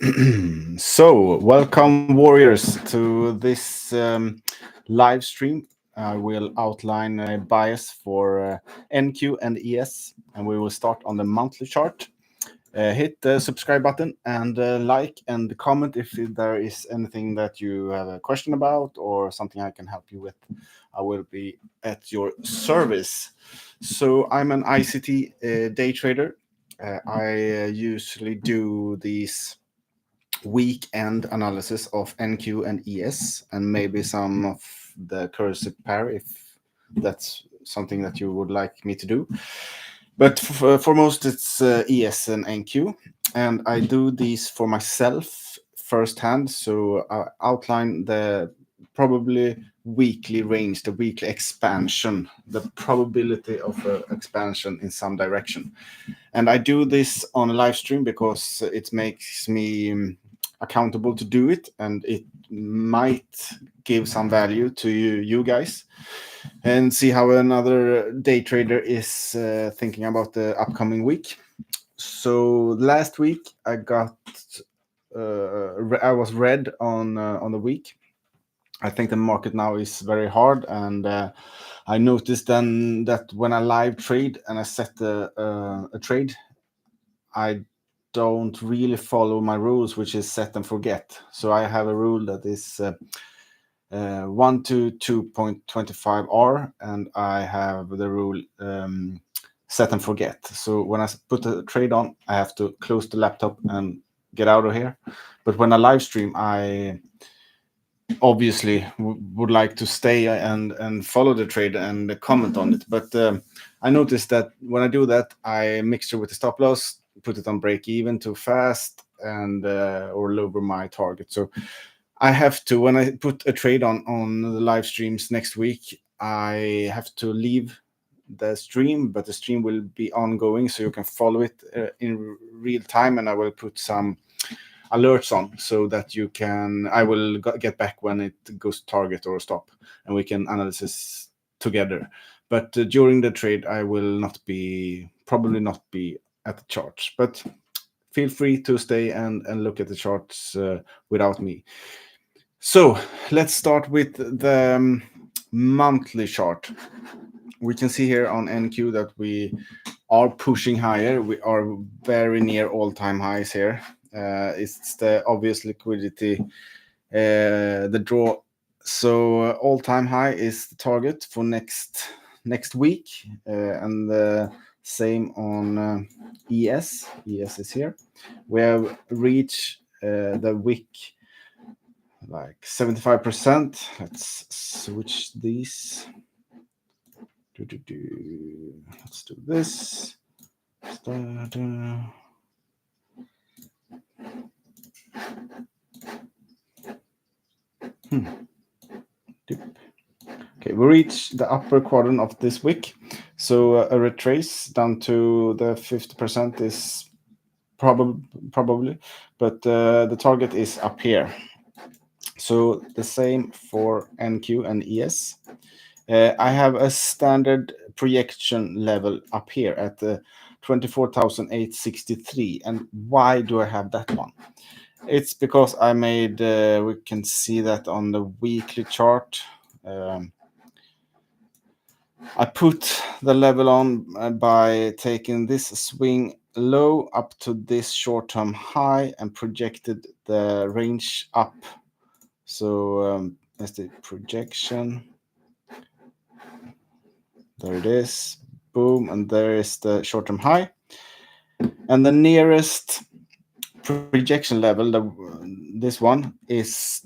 So, welcome, warriors, to this live stream. I will outline a bias for NQ and ES, and we will start on the monthly chart. Hit the subscribe button and like and comment if there is anything that you have a question about or something I can help you with. I will be at your service. So, I'm an ICT day trader. I usually do these weekend analysis of NQ and ES and maybe some of the currency pair if that's something that you would like me to do. But for most, it's ES and NQ, and I do these for myself firsthand. So I outline the probably weekly range, the weekly expansion, the probability of expansion in some direction. And I do this on a live stream because it makes me accountable to do it, and it might give some value to you guys, and see how another day trader is thinking about the upcoming week. So last week I got I was red on the week. I think the market now is very hard, and I noticed then that when I live trade and I set a trade, I don't really follow my rules, which is set and forget. So I have a rule that is 1 to 2.25 R, and I have the rule set and forget. So when I put a trade on, I have to close the laptop and get out of here. But when I live stream, I obviously would like to stay and follow the trade and comment on it. But I noticed that when I do that, I mixture with the stop loss, put it on break even too fast, and or lower my target. So I have to, when I put a trade on the live streams next week, I have to leave the stream, but the stream will be ongoing, so you can follow it in real time, and I will put some alerts on so that you can. I will get back when it goes target or stop, and we can analyze this together. But during the trade, I will probably not be at the charts, but feel free to stay and look at the charts without me. So let's start with the monthly chart. We can see here on NQ that we are pushing higher. We are very near all-time highs here. It's the obvious liquidity, the draw. So all-time high is the target for next week, and the same on ES. ES is here. We have reached the week like 75%. Let's switch these. Let's do this. Start, Okay, we reached the upper quadrant of this wick, so a retrace down to the 50% is probably, but the target is up here. So the same for NQ and ES. I have a standard projection level up here at the 24,863. And why do I have that one? It's because I made, we can see that on the weekly chart. I put the level on by taking this swing low up to this short-term high and projected the range up. So that's the projection. There it is. Boom. And there is the short-term high. And the nearest projection level, this one, is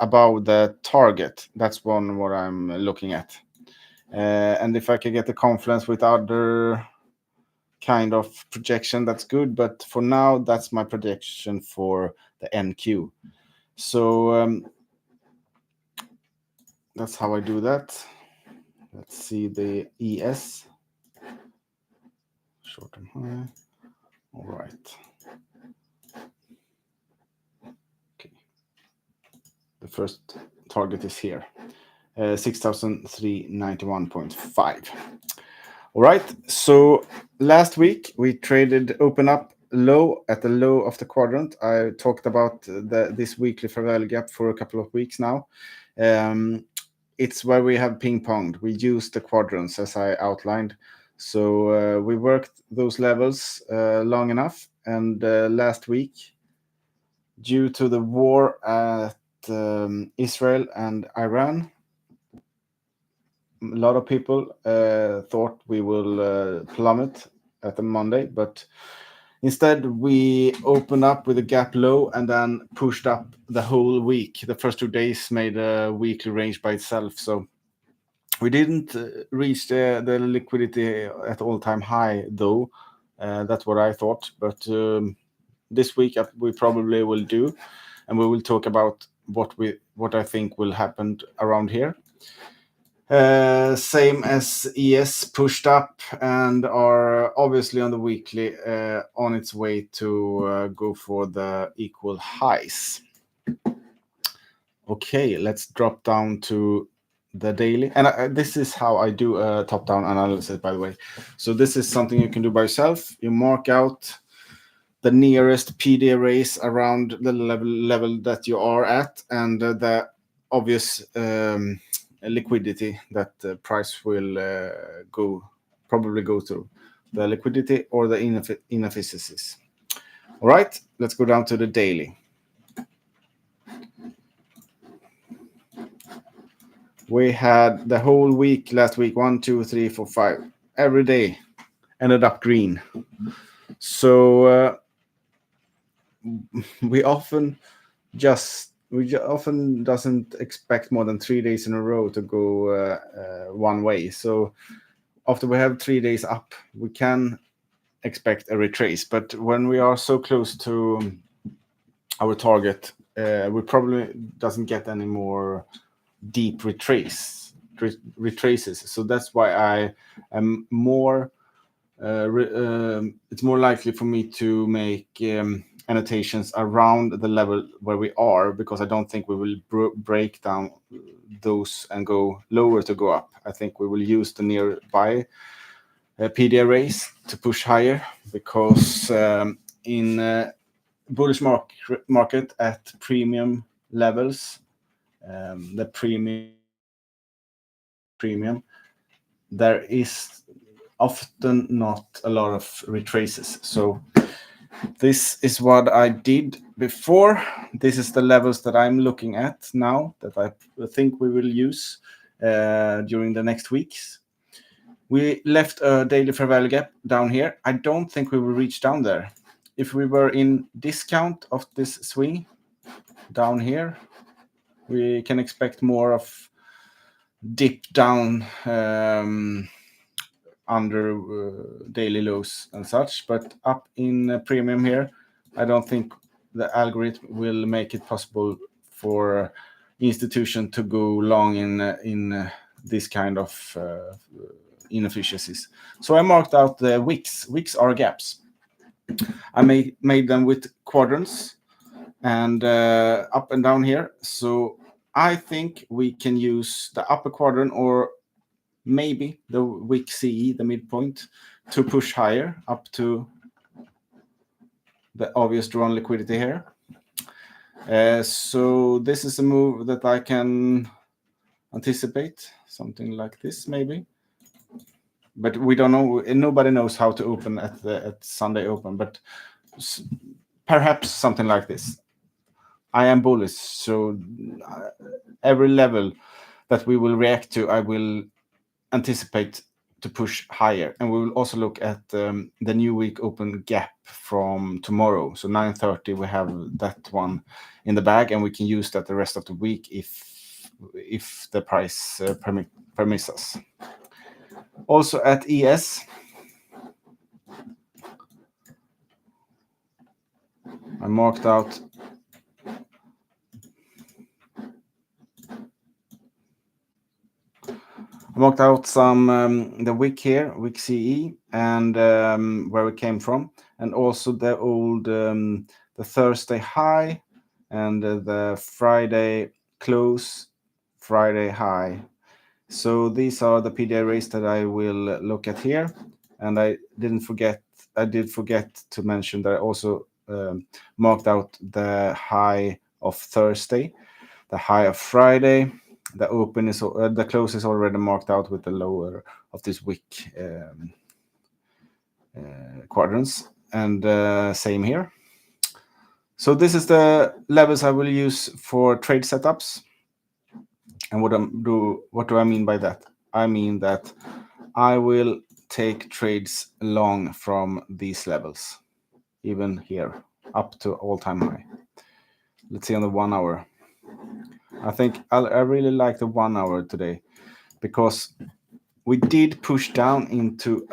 above the target. That's what I'm looking at. And if I can get the confluence with other kind of projection, that's good. But for now, that's my projection for the NQ. So that's how I do that. Let's see the ES. Short-term high. All right. Okay. The first target is here. 6,391.5. All right. So last week we traded open up low at the low of the quadrant. I talked about this weekly fair value gap for a couple of weeks now. It's where we have ping ponged. We used the quadrants as I outlined. So we worked those levels long enough. And last week, due to the war at Israel and Iran, a lot of people thought we will plummet at the Monday, but instead we opened up with a gap low and then pushed up the whole week. The first 2 days made a weekly range by itself. So we didn't reach the liquidity at all-time high, though. That's what I thought. But this week we probably will do, and we will talk about what I think will happen around here. Same as ES pushed up and are obviously on the weekly on its way to go for the equal highs. Okay, let's drop down to the daily. And this is how I do a top-down analysis, by the way. So this is something you can do by yourself. You mark out the nearest PD arrays around the level that you are at, and the obvious liquidity that the price will probably go through, the liquidity or the inefficiencies. All right, let's go down to the daily. We had the whole week last week, 1, 2, 3, 4, 5. Every day ended up green. So we often doesn't expect more than 3 days in a row to go one way. So after we have 3 days up, we can expect a retrace. But when we are so close to our target, we probably doesn't get any more deep retraces. So that's why I am more. It's more likely for me to make annotations around the level where we are, because I don't think we will break down those and go lower to go up. I think we will use the nearby PD arrays to push higher, because in bullish market at premium levels, the premium, there is often not a lot of retraces. So this is what I did before. This is the levels that I'm looking at now that I think we will use during the next weeks. We left a daily fair value gap down here. I don't think we will reach down there. If we were in discount of this swing down here, we can expect more of dip down under daily lows and such. But up in premium here, I don't think the algorithm will make it possible for institution to go long in this kind of inefficiencies. So I marked out the wicks. Wicks are gaps. I made them with quadrants and up and down here. So I think we can use the upper quadrant or maybe the wick CE, the midpoint, to push higher up to the obvious drawn liquidity here. So this is a move that I can anticipate, something like this maybe. But we don't know. Nobody knows how to open at Sunday open, but perhaps something like this. I am bullish, so every level that we will react to, I will anticipate to push higher. And we will also look at the new week open gap from tomorrow. So 9:30, we have that one in the bag, and we can use that the rest of the week if the price permits us. Also at ES, I marked out some the wick here, wick CE, and where we came from, and also the old the Thursday high and the Friday close, Friday high. So these are the PD arrays that I will look at here, And I did forget to mention that I also marked out the high of Thursday, the high of Friday. The close is already marked out with the lower of this wick quadrants, and same here. So this is the levels I will use for trade setups. And what do I mean by that? I mean that I will take trades long from these levels, even here, up to all-time high. Let's see on the 1 hour. I think I really like the 1 hour today, because we did push down into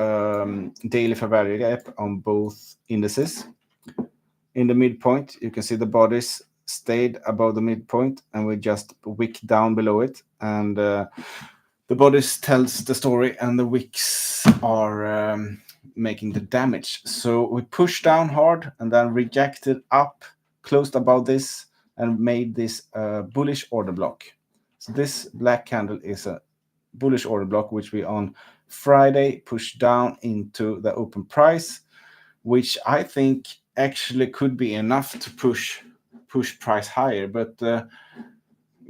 daily fair value gap on both indices. In the midpoint, you can see the bodies stayed above the midpoint, and we just wick down below it. And the bodies tells the story, and the wicks are making the damage. So we pushed down hard and then rejected up, closed above this, and made this bullish order block. So this black candle is a bullish order block, which we on Friday pushed down into the open price, which I think actually could be enough to push price higher. But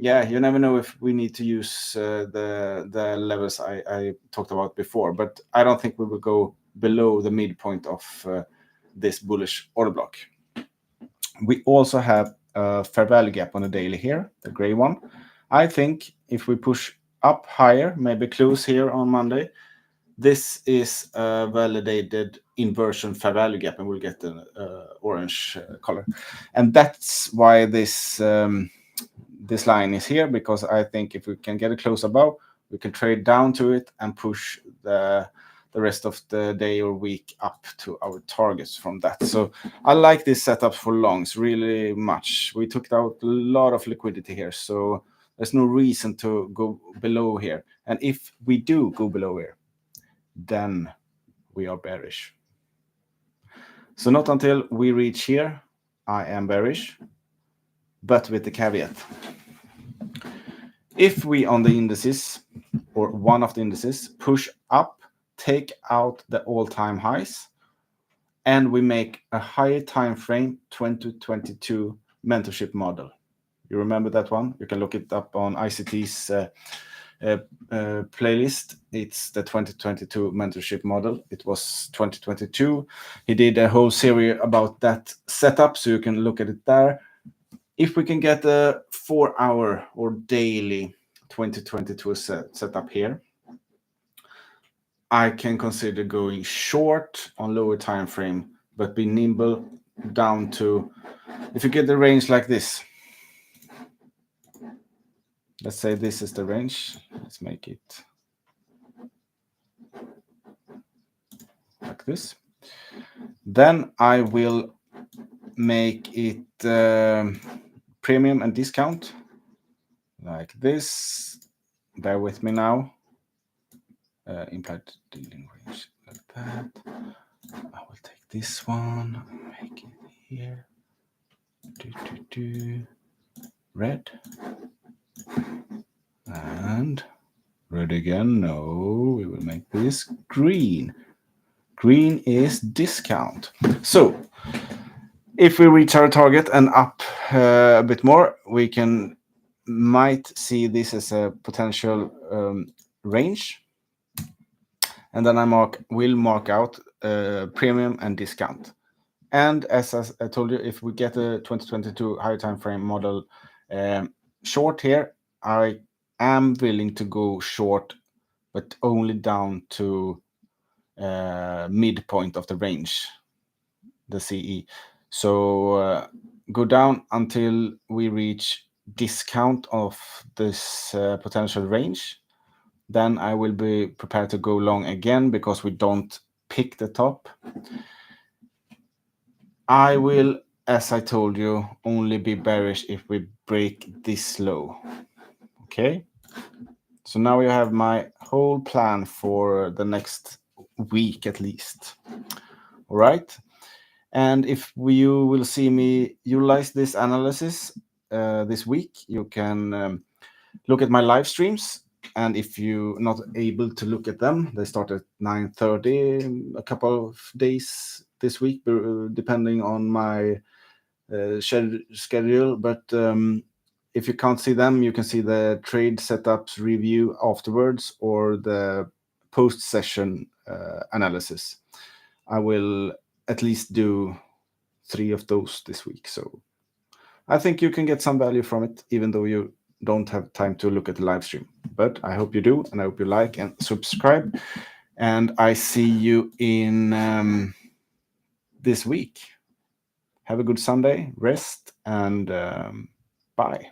yeah, you never know if we need to use the levels I talked about before. But I don't think we will go below the midpoint of this bullish order block. We also have a fair value gap on the daily here, the gray one. I think if we push up higher, maybe close here on Monday, this is a validated inversion fair value gap, and we'll get the orange color. And that's why this line is here, because I think if we can get it close above, we can trade down to it and push the rest of the day or week up to our targets from that. So I like this setup for longs really much. We took out a lot of liquidity here, so there's no reason to go below here. And if we do go below here, then we are bearish. So not until we reach here, I am bearish, but with the caveat. If we on the indices, or one of the indices, push up, take out the all-time highs, and we make a higher time frame 2022 mentorship model. You remember that one? You can look it up on ICT's playlist. It's the 2022 mentorship model. It was 2022. He did a whole series about that setup, so you can look at it there. If we can get a 4 hour or daily 2022 setup here, I can consider going short on lower time frame, but be nimble down to, if you get the range like this, let's say this is the range, let's make it like this, then I will make it premium and discount like this. Bear with me now. Implied dealing range like that. I will take this one, make it here. Red. And red again. No, we will make this green. Green is discount. So if we reach our target and up a bit more, we might see this as a potential range. And then I will mark out premium and discount. And as I told you, if we get a 2022 higher time frame model short here, I am willing to go short, but only down to midpoint of the range, the CE. So go down until we reach discount of this potential range. Then I will be prepared to go long again, because we don't pick the top. I will, as I told you, only be bearish if we break this low. Okay? So now you have my whole plan for the next week at least. All right? And if you will see me utilize this analysis this week, you can look at my live streams, And if you're not able to look at them, they start at 9:30 a couple of days this week, depending on my schedule. But if you can't see them, you can see the trade setups review afterwards, or the post-session analysis. I will at least do 3 of those this week. So I think you can get some value from it, even though you don't have time to look at the live stream. But I hope you do, and I hope you like and subscribe. And I see you in this week. Have a good Sunday, rest, and bye.